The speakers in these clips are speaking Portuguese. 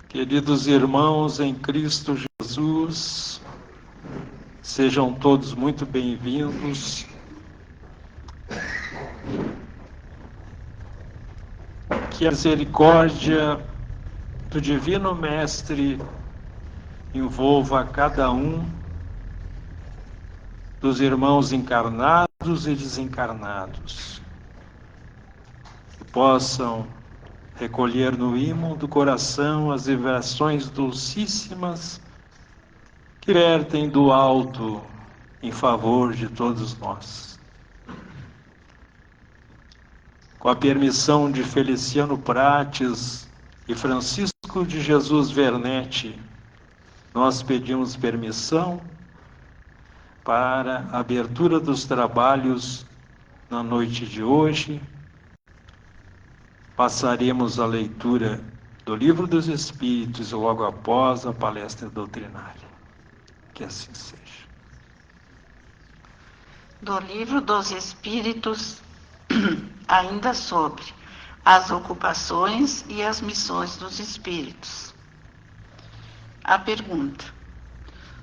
Queridos irmãos em Cristo Jesus, sejam todos muito bem-vindos. Que a misericórdia do Divino Mestre envolva cada um dos irmãos encarnados e desencarnados, que possam recolher no ímã do coração as vibrações dulcíssimas que vertem do alto em favor de todos nós. Com a permissão de Feliciano Prates e Francisco de Jesus Vernetti, nós pedimos permissão para a abertura dos trabalhos na noite de hoje. Passaremos a leitura do Livro dos Espíritos logo após a palestra doutrinária. Que assim seja. Do Livro dos Espíritos, ainda sobre as ocupações e as missões dos espíritos. A pergunta: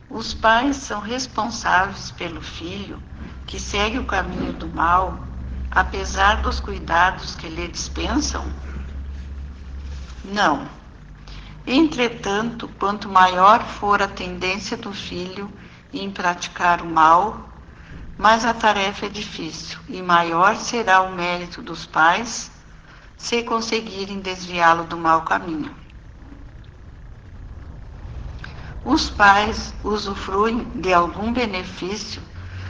os pais são responsáveis pelo filho que segue o caminho do mal, apesar dos cuidados que lhe dispensam? Não. Entretanto, quanto maior for a tendência do filho em praticar o mal, mais a tarefa é difícil e maior será o mérito dos pais se conseguirem desviá-lo do mau caminho. Os pais usufruem de algum benefício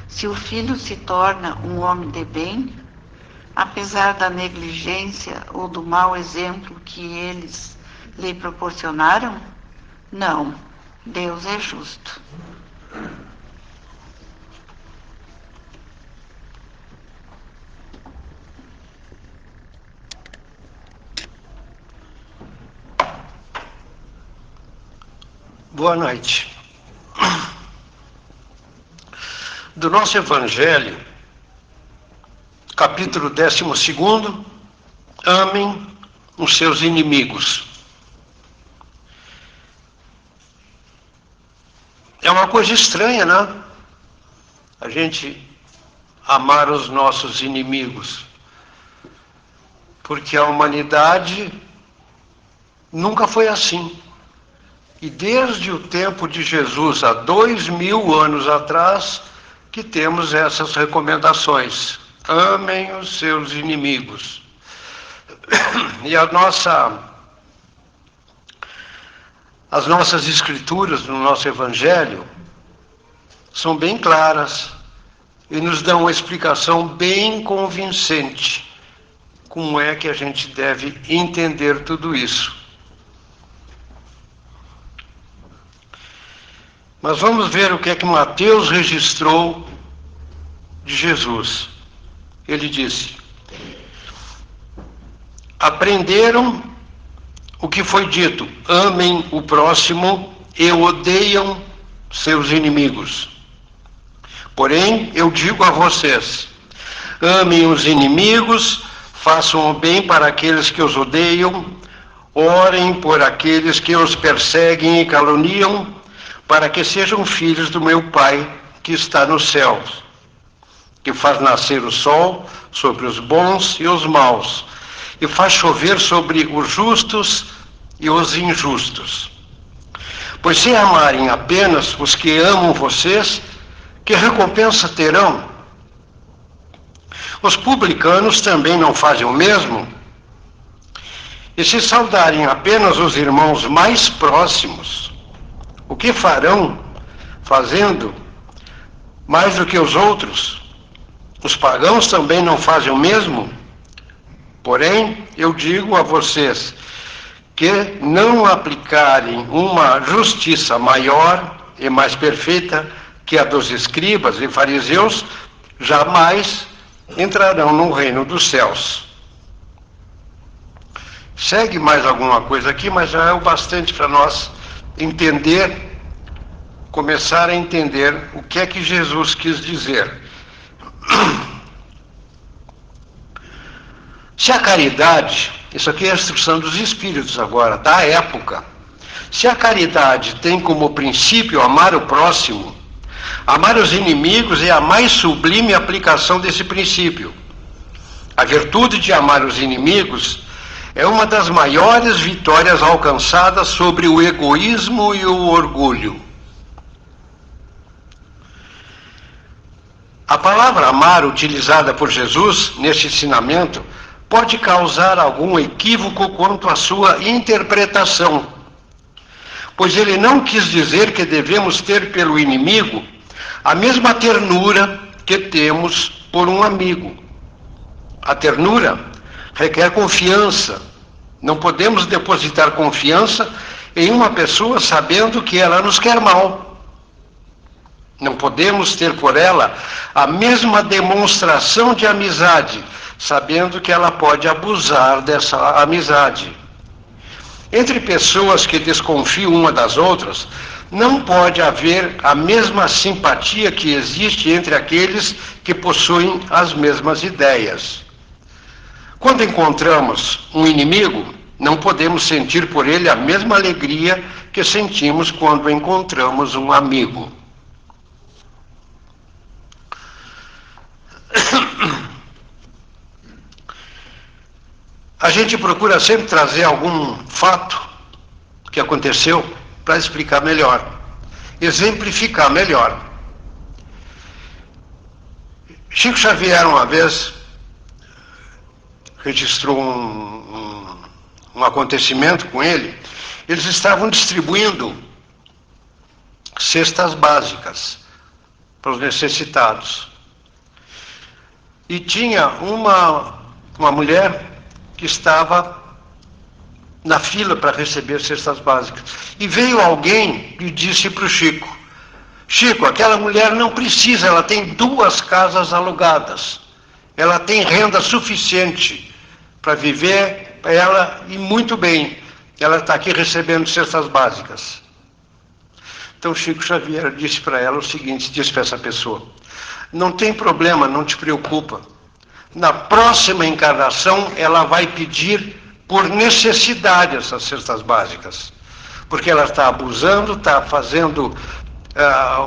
se o filho se torna um homem de bem, apesar da negligência ou do mau exemplo que eles lhe proporcionaram? Não, Deus é justo. Boa noite. Do nosso Evangelho, capítulo 12, amem os seus inimigos. É uma coisa estranha, né? A gente amar os nossos inimigos, porque a humanidade nunca foi assim. E desde o tempo de Jesus, há 2000 anos atrás, que temos essas recomendações. Amem os seus inimigos. E as nossas escrituras no nosso Evangelho são bem claras e nos dão uma explicação bem convincente como é que a gente deve entender tudo isso. Mas vamos ver o que é que Mateus registrou de Jesus. Ele disse: aprenderam o que foi dito, amem o próximo e odeiam seus inimigos. Porém, eu digo a vocês, amem os inimigos, façam o bem para aqueles que os odeiam, orem por aqueles que os perseguem e caluniam, para que sejam filhos do meu Pai que está nos céus, que faz nascer o sol sobre os bons e os maus, e faz chover sobre os justos e os injustos. Pois se amarem apenas os que amam vocês, que recompensa terão? Os publicanos também não fazem o mesmo? E se saudarem apenas os irmãos mais próximos, o que farão fazendo mais do que os outros? Os pagãos também não fazem o mesmo? Porém, eu digo a vocês que não aplicarem uma justiça maior e mais perfeita que a dos escribas e fariseus, jamais entrarão no reino dos céus. Segue mais alguma coisa aqui, mas já é o bastante para nós entender, começar a entender o que é que Jesus quis dizer. Se a caridade, isso aqui é a instrução dos espíritos agora, da época, Se a caridade tem como princípio amar o próximo, amar os inimigos é a mais sublime aplicação desse princípio. A virtude de amar os inimigos é uma das maiores vitórias alcançadas sobre o egoísmo e o orgulho. A palavra amar utilizada por Jesus neste ensinamento pode causar algum equívoco quanto à sua interpretação, pois ele não quis dizer que devemos ter pelo inimigo a mesma ternura que temos por um amigo. A ternura requer confiança. Não podemos depositar confiança em uma pessoa sabendo que ela nos quer mal. Não podemos ter por ela a mesma demonstração de amizade, sabendo que ela pode abusar dessa amizade. Entre pessoas que desconfiam uma das outras, não pode haver a mesma simpatia que existe entre aqueles que possuem as mesmas ideias. Quando encontramos um inimigo, não podemos sentir por ele a mesma alegria que sentimos quando encontramos um amigo. A gente procura sempre trazer algum fato que aconteceu para explicar melhor, exemplificar melhor. Chico Xavier, uma vez, registrou um acontecimento com ele. Eles estavam distribuindo cestas básicas para os necessitados. E tinha uma mulher que estava na fila para receber cestas básicas. E veio alguém e disse para o Chico: Chico, aquela mulher não precisa, ela tem 2 casas alugadas. Ela tem renda suficiente para viver, ela, e muito bem. Ela está aqui recebendo cestas básicas. Então Chico Xavier disse para ela o seguinte, disse para essa pessoa: não tem problema, não te preocupa. Na próxima encarnação, ela vai pedir por necessidade essas cestas básicas. Porque ela está abusando, está fazendo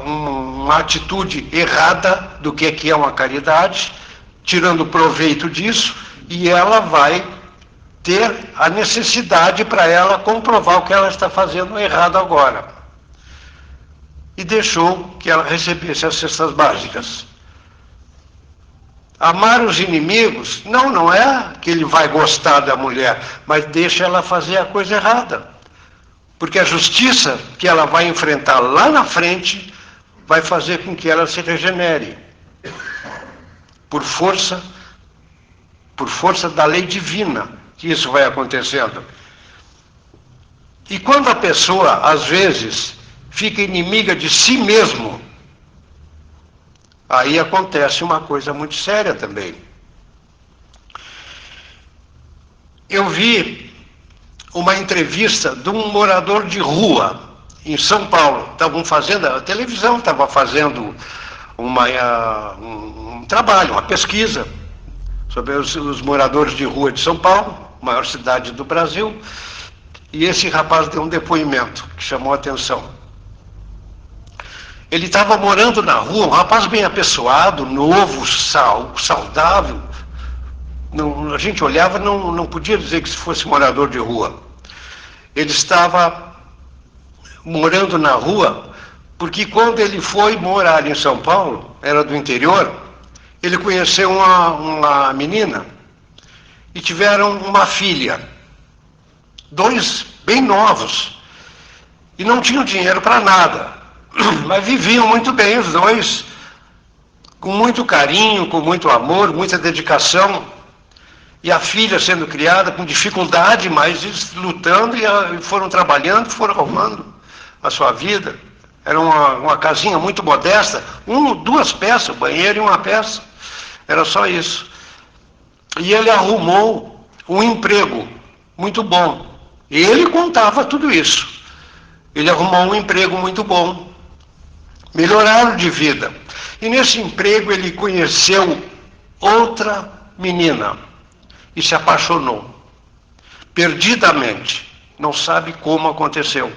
uma atitude errada do que é uma caridade, tirando proveito disso, e ela vai ter a necessidade para ela comprovar o que ela está fazendo errado agora. E deixou que ela recebesse as cestas básicas. Amar os inimigos, não é que ele vai gostar da mulher, mas deixa ela fazer a coisa errada. Porque a justiça que ela vai enfrentar lá na frente vai fazer com que ela se regenere. Por força da lei divina que isso vai acontecendo. E quando a pessoa, às vezes, fica inimiga de si mesmo, aí acontece uma coisa muito séria também. Eu vi uma entrevista de um morador de rua em São Paulo. Estavam fazendo, a televisão estava fazendo um trabalho, uma pesquisa sobre os moradores de rua de São Paulo, maior cidade do Brasil, e esse rapaz deu um depoimento que chamou a atenção. Ele estava morando na rua, um rapaz bem apessoado, novo, saudável. A gente olhava, não podia dizer que fosse morador de rua. Ele estava morando na rua, porque quando ele foi morar em São Paulo, era do interior, ele conheceu uma menina e tiveram uma filha. 2 bem novos. E não tinham dinheiro para nada. Mas viviam muito bem os 2, com muito carinho, com muito amor, muita dedicação. E a filha sendo criada com dificuldade, mas eles lutando e foram trabalhando, foram arrumando a sua vida. Era uma casinha muito modesta, 2 peças, banheiro e 1 peça. Era só isso. E ele arrumou um emprego muito bom. E ele contava tudo isso. Ele arrumou um emprego muito bom. Melhoraram de vida. E nesse emprego ele conheceu outra menina e se apaixonou. Perdidamente. Não sabe como aconteceu.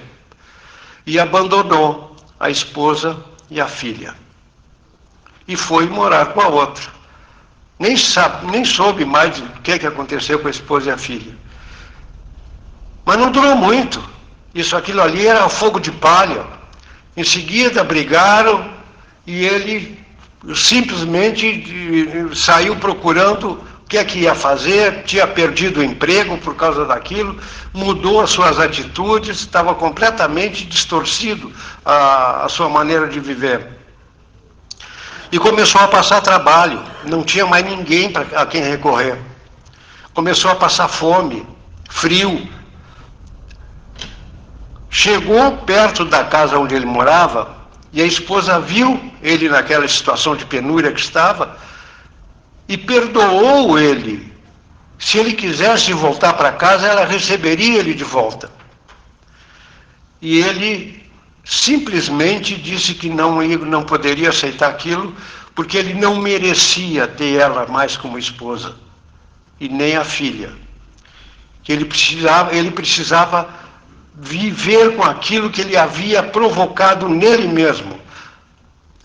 e abandonou a esposa e a filha. E foi morar com a outra. Nem soube mais o que aconteceu com a esposa e a filha. Mas não durou muito. Aquilo ali era fogo de palha. Em seguida brigaram e ele simplesmente saiu procurando o que ia fazer, tinha perdido o emprego por causa daquilo, mudou as suas atitudes, estava completamente distorcido a sua maneira de viver. E começou a passar trabalho, não tinha mais ninguém a quem recorrer. Começou a passar fome, frio. Chegou perto da casa onde ele morava e a esposa viu ele naquela situação de penúria que estava e perdoou ele. Se ele quisesse voltar para casa, ela receberia ele de volta. E ele simplesmente disse que não poderia aceitar aquilo, porque ele não merecia ter ela mais como esposa, e nem a filha. Que ele precisava viver com aquilo que ele havia provocado nele mesmo.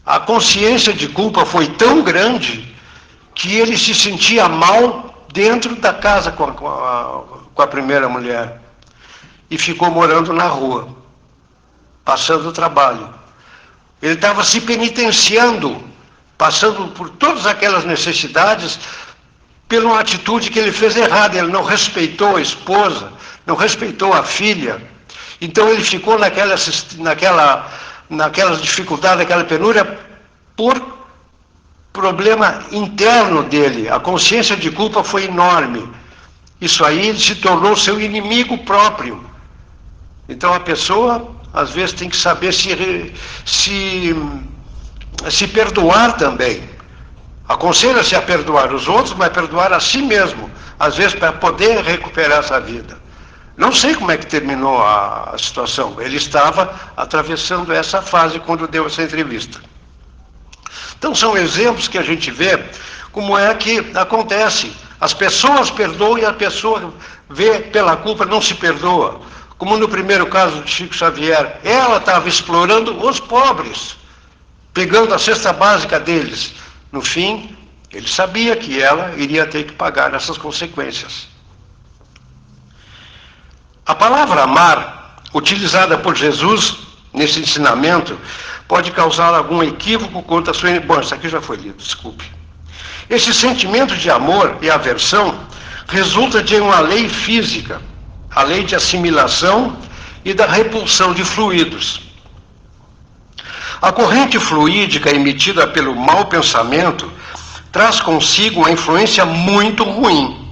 A consciência de culpa foi tão grande que ele se sentia mal dentro da casa com a primeira mulher. E ficou morando na rua, passando trabalho. Ele estava se penitenciando, passando por todas aquelas necessidades, pela uma atitude que ele fez errada. Ele não respeitou a esposa, não respeitou a filha. Então ele ficou naquelas dificuldades, naquela penúria, por problema interno dele. A consciência de culpa foi enorme. Isso aí ele se tornou seu inimigo próprio. Então a pessoa, às vezes, tem que saber se perdoar também. Aconselha-se a perdoar os outros, mas perdoar a si mesmo, às vezes para poder recuperar essa vida. Não sei como é que terminou a situação. Ele estava atravessando essa fase quando deu essa entrevista. Então são exemplos que a gente vê como é que acontece. As pessoas perdoam e a pessoa vê pela culpa, não se perdoa. Como no primeiro caso de Chico Xavier, ela estava explorando os pobres, pegando a cesta básica deles. No fim, ele sabia que ela iria ter que pagar essas consequências. A palavra amar, utilizada por Jesus nesse ensinamento, pode causar algum equívoco quanto à sua... Bom, isso aqui já foi lido, desculpe. Esse sentimento de amor e aversão resulta de uma lei física, a lei de assimilação e da repulsão de fluidos. A corrente fluídica emitida pelo mau pensamento traz consigo uma influência muito ruim.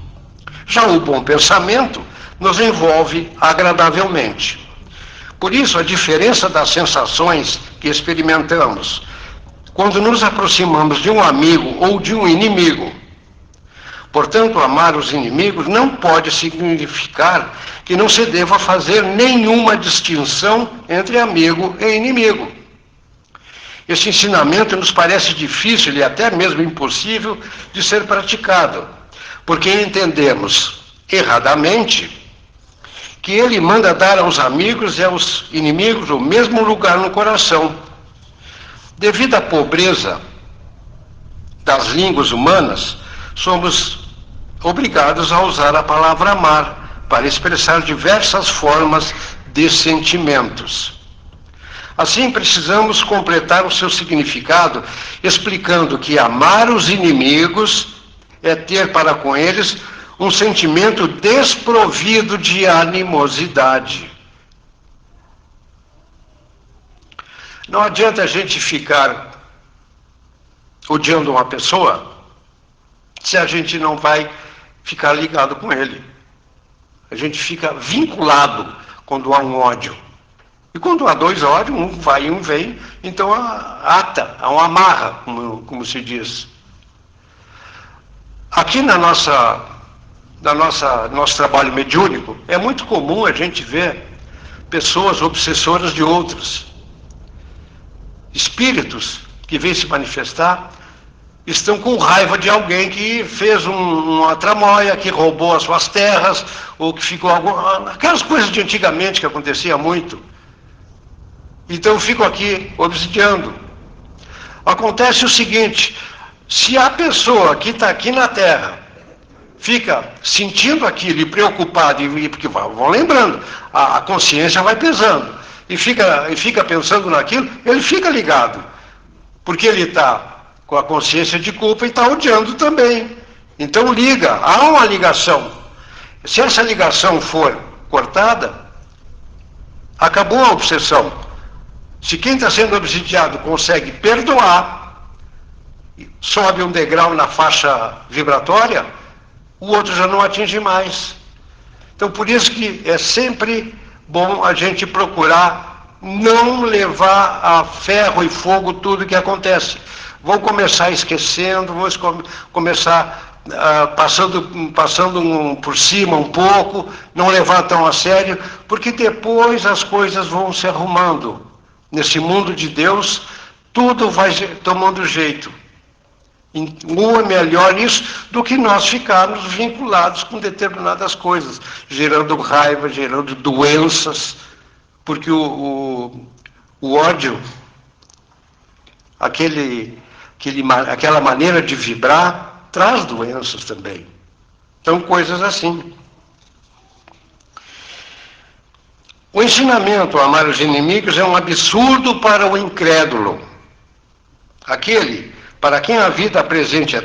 Já o bom pensamento nos envolve agradavelmente. Por isso, a diferença das sensações que experimentamos quando nos aproximamos de um amigo ou de um inimigo. Portanto, amar os inimigos não pode significar que não se deva fazer nenhuma distinção entre amigo e inimigo. Esse ensinamento nos parece difícil e até mesmo impossível de ser praticado, porque entendemos erradamente que ele manda dar aos amigos e aos inimigos o mesmo lugar no coração. Devido à pobreza das línguas humanas, somos obrigados a usar a palavra amar para expressar diversas formas de sentimentos. Assim, precisamos completar o seu significado, explicando que amar os inimigos é ter para com eles um sentimento desprovido de animosidade. Não adianta a gente ficar odiando uma pessoa se a gente não vai ficar ligado com ele. A gente fica vinculado quando há um ódio. E quando há dois ódios, um vai e um vem, então há uma amarra, como se diz. Aqui nosso trabalho mediúnico, é muito comum a gente ver pessoas obsessoras de outros. Espíritos que vêm se manifestar estão com raiva de alguém que fez uma tramóia, que roubou as suas terras, ou que ficou aquelas coisas de antigamente que acontecia muito. Então eu fico aqui obsidiando. Acontece o seguinte, se a pessoa que está aqui na Terra fica sentindo aquilo e preocupado, porque vão lembrando, a consciência vai pesando, e fica pensando naquilo, ele fica ligado, porque ele está com a consciência de culpa e está odiando também. Então liga, há uma ligação. Se essa ligação for cortada, acabou a obsessão. Se quem está sendo obsidiado consegue perdoar, sobe um degrau na faixa vibratória, o outro já não atinge mais. Então por isso que é sempre bom a gente procurar não levar a ferro e fogo tudo que acontece. Vão começar esquecendo, vão começar passando por cima um pouco, não levar tão a sério, porque depois as coisas vão se arrumando. Nesse mundo de Deus, tudo vai tomando jeito. Um é melhor isso do que nós ficarmos vinculados com determinadas coisas, gerando raiva, gerando doenças, porque o ódio, aquela maneira de vibrar, traz doenças também. Então, coisas assim. O ensinamento a amar os inimigos é um absurdo para o incrédulo. Aquele para quem a vida presente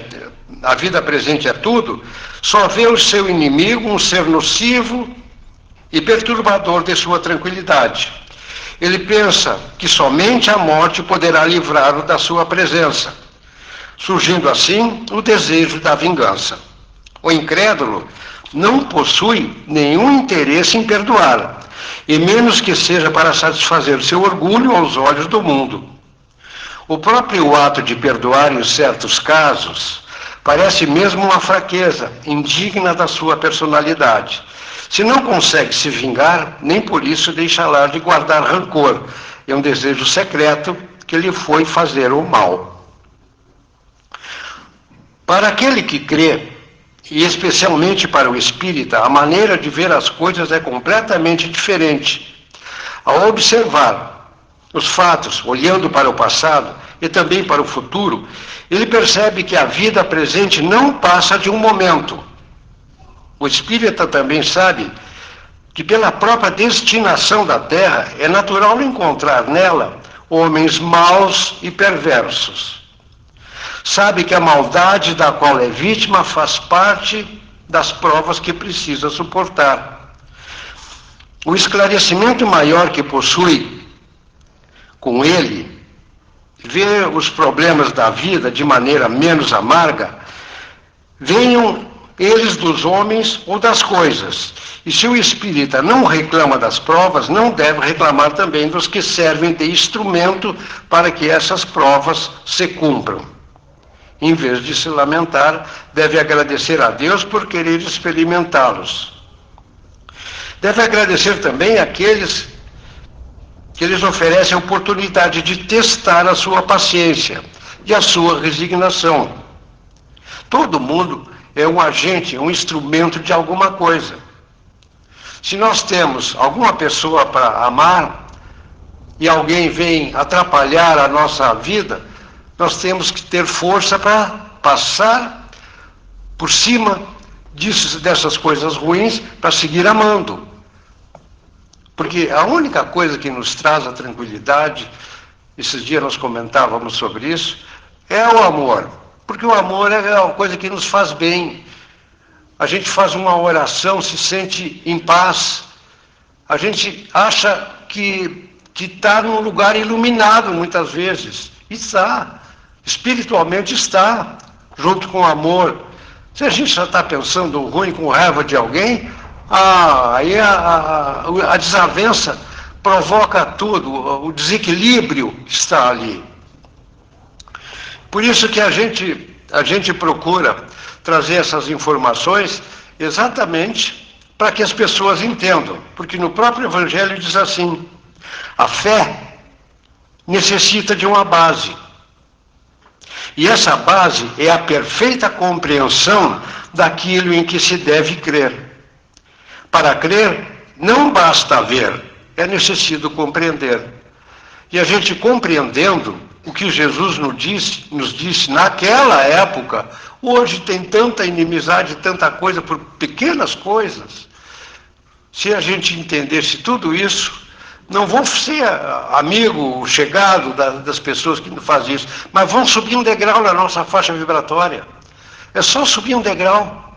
é tudo, só vê o seu inimigo um ser nocivo e perturbador de sua tranquilidade. Ele pensa que somente a morte poderá livrá-lo da sua presença, surgindo assim o desejo da vingança. O incrédulo não possui nenhum interesse em perdoar, e menos que seja para satisfazer seu orgulho aos olhos do mundo. O próprio ato de perdoar em certos casos parece mesmo uma fraqueza, indigna da sua personalidade. Se não consegue se vingar, nem por isso deixará de guardar rancor. É um desejo secreto que lhe foi fazer o mal. Para aquele que crê, e especialmente para o espírita, a maneira de ver as coisas é completamente diferente. Ao observar os fatos, olhando para o passado e também para o futuro, ele percebe que a vida presente não passa de um momento. O espírita também sabe que pela própria destinação da Terra é natural encontrar nela homens maus e perversos. Sabe que a maldade da qual é vítima faz parte das provas que precisa suportar. O esclarecimento maior que possui com ele, ver os problemas da vida de maneira menos amarga, venham eles dos homens ou das coisas. E se o espírita não reclama das provas, não deve reclamar também dos que servem de instrumento para que essas provas se cumpram. Em vez de se lamentar, deve agradecer a Deus por querer experimentá-los. Deve agradecer também àqueles que eles oferecem a oportunidade de testar a sua paciência e a sua resignação. Todo mundo é um agente, um instrumento de alguma coisa. Se nós temos alguma pessoa para amar e alguém vem atrapalhar a nossa vida, nós temos que ter força para passar por cima dessas coisas ruins para seguir amando. Porque a única coisa que nos traz a tranquilidade, esses dias nós comentávamos sobre isso, é o amor. Porque o amor é uma coisa que nos faz bem. A gente faz uma oração, se sente em paz. A gente acha que está num lugar iluminado muitas vezes. E está. Espiritualmente está, junto com o amor. Se a gente já está pensando ruim, com raiva de alguém, aí a desavença provoca tudo, o desequilíbrio está ali. Por isso que a gente procura trazer essas informações exatamente para que as pessoas entendam. Porque no próprio Evangelho diz assim, a fé necessita de uma base. E essa base é a perfeita compreensão daquilo em que se deve crer. Para crer, não basta ver, é necessário compreender. E a gente compreendendo o que Jesus nos disse naquela época, hoje tem tanta inimizade, tanta coisa por pequenas coisas. Se a gente entendesse tudo isso, não vão ser amigo, chegado das pessoas que fazem isso, mas vão subir um degrau na nossa faixa vibratória. É só subir um degrau.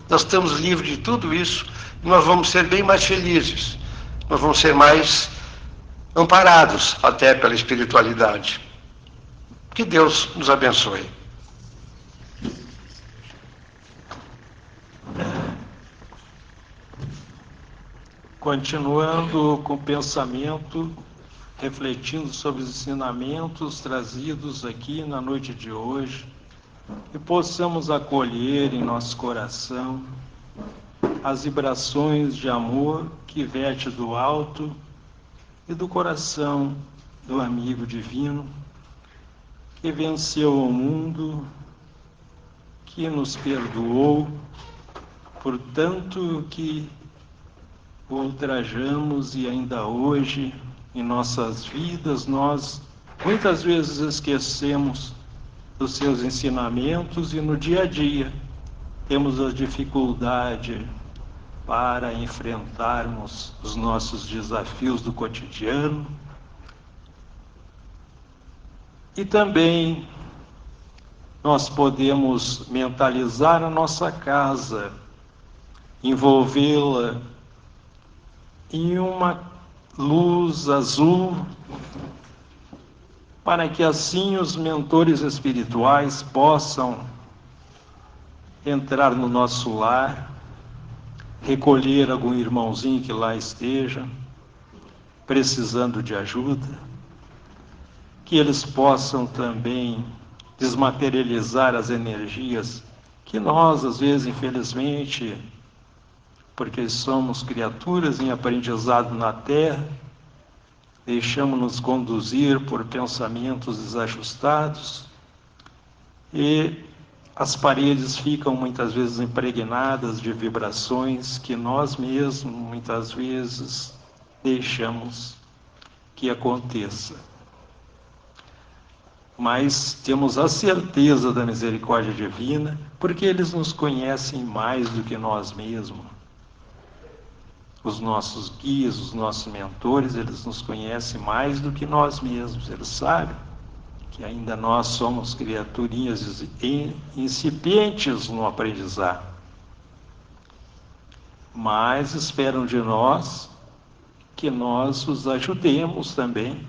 Nós estamos livres de tudo isso e nós vamos ser bem mais felizes. Nós vamos ser mais amparados até pela espiritualidade. Que Deus nos abençoe. Continuando com o pensamento, refletindo sobre os ensinamentos trazidos aqui na noite de hoje, e possamos acolher em nosso coração as vibrações de amor que verte do alto e do coração do amigo divino, que venceu o mundo, que nos perdoou por tanto que ultrajamos e ainda hoje em nossas vidas nós muitas vezes esquecemos dos seus ensinamentos e no dia a dia temos a dificuldade para enfrentarmos os nossos desafios do cotidiano e também nós podemos mentalizar a nossa casa, envolvê-la em uma luz azul, para que assim os mentores espirituais possam entrar no nosso lar, recolher algum irmãozinho que lá esteja, precisando de ajuda, que eles possam também desmaterializar as energias que nós, às vezes, infelizmente, porque somos criaturas em aprendizado na Terra, deixamos-nos conduzir por pensamentos desajustados e as paredes ficam muitas vezes impregnadas de vibrações que nós mesmos, muitas vezes, deixamos que aconteça. Mas temos a certeza da misericórdia divina, porque eles nos conhecem mais do que nós mesmos. Os nossos guias, os nossos mentores, eles nos conhecem mais do que nós mesmos. Eles sabem que ainda nós somos criaturinhas incipientes no aprendizado. Mas esperam de nós que nós os ajudemos também,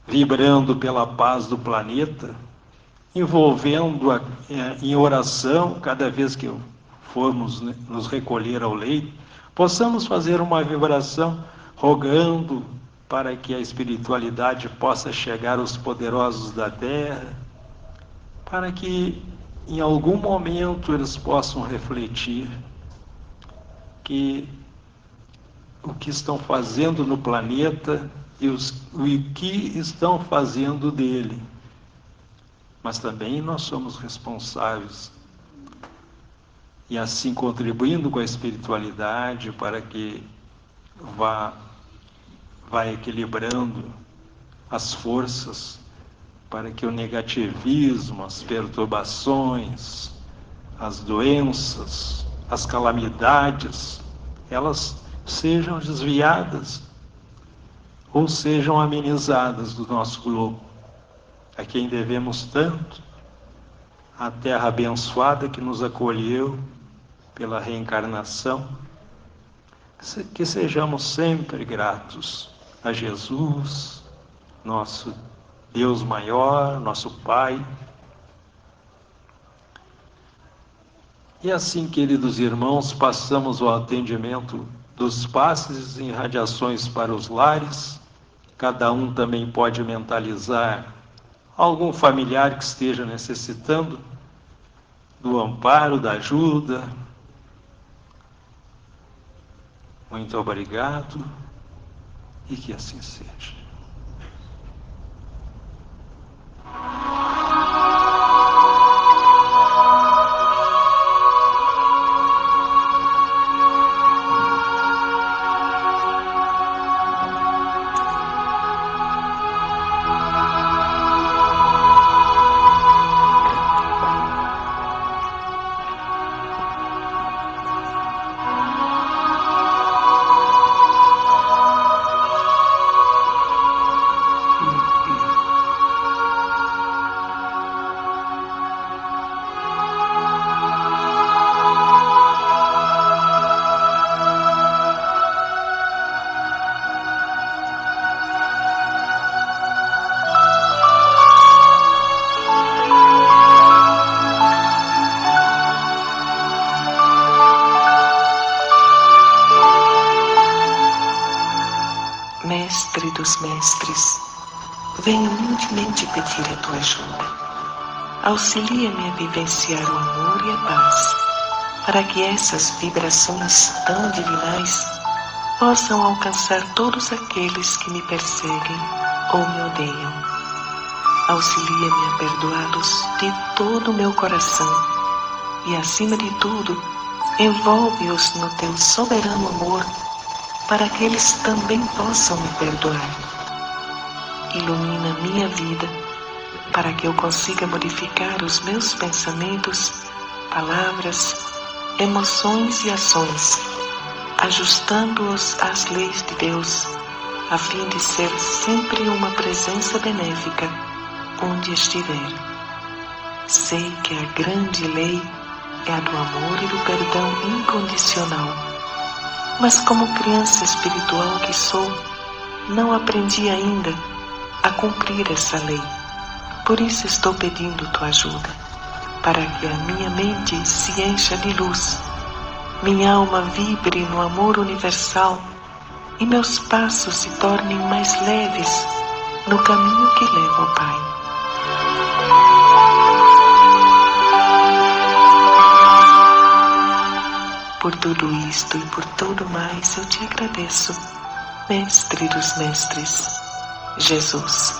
vibrando pela paz do planeta, envolvendo em oração, cada vez que formos nos recolher ao leito, possamos fazer uma vibração rogando para que a espiritualidade possa chegar aos poderosos da Terra, para que em algum momento eles possam refletir que o que estão fazendo no planeta e o que estão fazendo dele. Mas também nós somos responsáveis. E assim contribuindo com a espiritualidade para que vá equilibrando as forças, para que o negativismo, as perturbações, as doenças, as calamidades, elas sejam desviadas ou sejam amenizadas do nosso globo, a quem devemos tanto, a terra abençoada que nos acolheu pela reencarnação, que sejamos sempre gratos a Jesus, nosso Deus maior, nosso Pai. E assim, queridos irmãos, passamos ao atendimento dos passes e radiações para os lares. Cada um também pode mentalizar algum familiar que esteja necessitando do amparo, da ajuda. Muito obrigado e que assim seja. Mestre dos mestres, venho humildemente pedir a tua ajuda. Auxilia-me a vivenciar o amor e a paz, para que essas vibrações tão divinais possam alcançar todos aqueles que me perseguem ou me odeiam. Auxilia-me a perdoá-los de todo o meu coração e, acima de tudo, envolve-os no teu soberano amor, para que eles também possam me perdoar. Ilumina minha vida, para que eu consiga modificar os meus pensamentos, palavras, emoções e ações, ajustando-os às leis de Deus, a fim de ser sempre uma presença benéfica onde estiver. Sei que a grande lei é a do amor e do perdão incondicional, mas como criança espiritual que sou, não aprendi ainda a cumprir essa lei. Por isso estou pedindo tua ajuda, para que a minha mente se encha de luz, minha alma vibre no amor universal e meus passos se tornem mais leves no caminho que leva ao Pai. Por tudo isto e por tudo mais eu te agradeço, Mestre dos mestres, Jesus.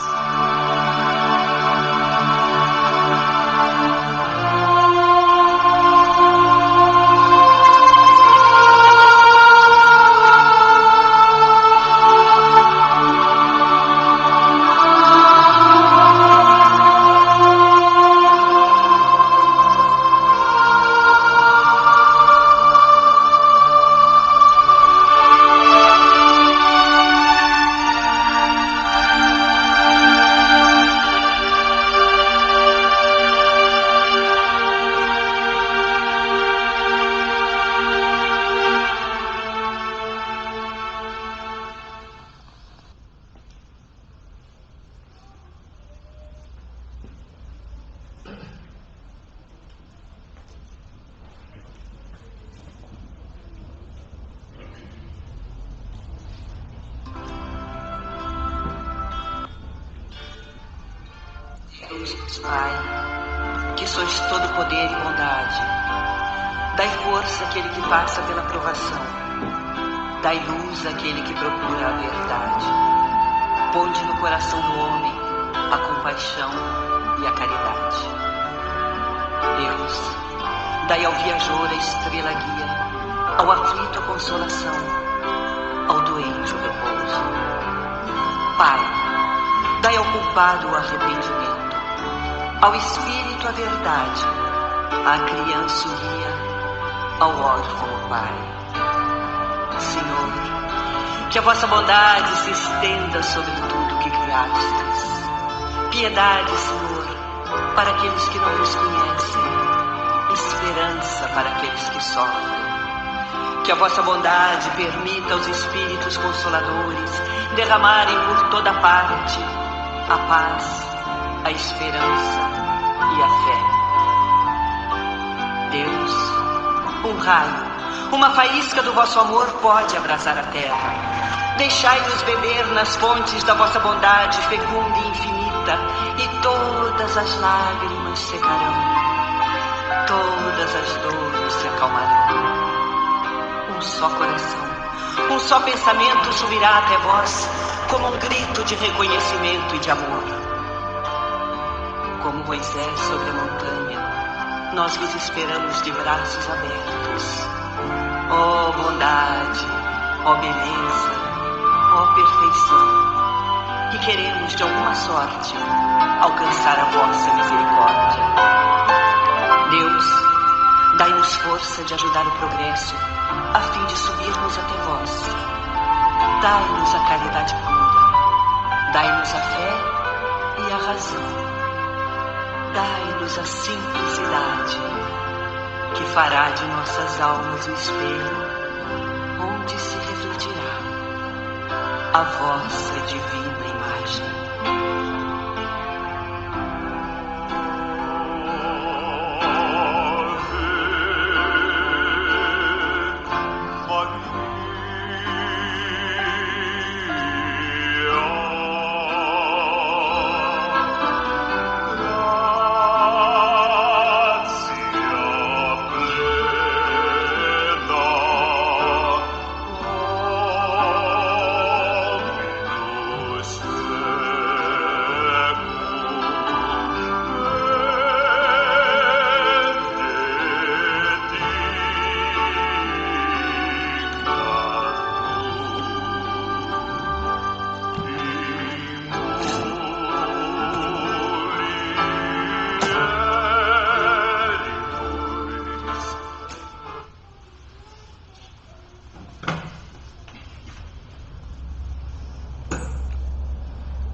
Pai, que sois todo poder e bondade, dai força àquele que passa pela provação, dai luz àquele que procura a verdade, ponde no coração do homem a compaixão e a caridade. Deus, dai ao viajor a estrela guia, ao aflito a consolação, ao doente o repouso. Pai, dai ao culpado o arrependimento, ao espírito a verdade, à criança o guia, ao órfão o Pai. Senhor, que a vossa bondade se estenda sobre tudo que criastes. Piedade, Senhor, para aqueles que não vos conhecem, esperança para aqueles que sofrem. Que a vossa bondade permita aos espíritos consoladores derramarem por toda parte a paz, a esperança e a fé. Deus, um raio, uma faísca do vosso amor pode abrasar a terra. Deixai-nos beber nas fontes da vossa bondade fecunda e infinita, e todas as lágrimas secarão, todas as dores se acalmarão. Um só coração, um só pensamento subirá até vós, como um grito de reconhecimento e de amor. Como Moisés sobre a montanha, nós vos esperamos de braços abertos. Ó bondade, ó beleza, ó perfeição, que queremos de alguma sorte alcançar a vossa misericórdia. Deus, dai-nos força de ajudar o progresso, a fim de subirmos até vós. Dai-nos a caridade pura, dai-nos a fé e a razão. Dai-nos a simplicidade, que fará de nossas almas o espelho, onde se refletirá a vossa divina imagem.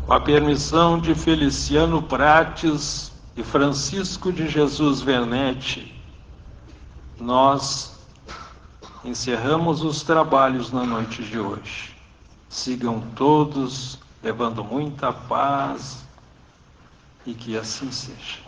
Com a permissão de Feliciano Prates e Francisco de Jesus Vernetti, nós encerramos os trabalhos na noite de hoje. Sigam todos levando muita paz e que assim seja.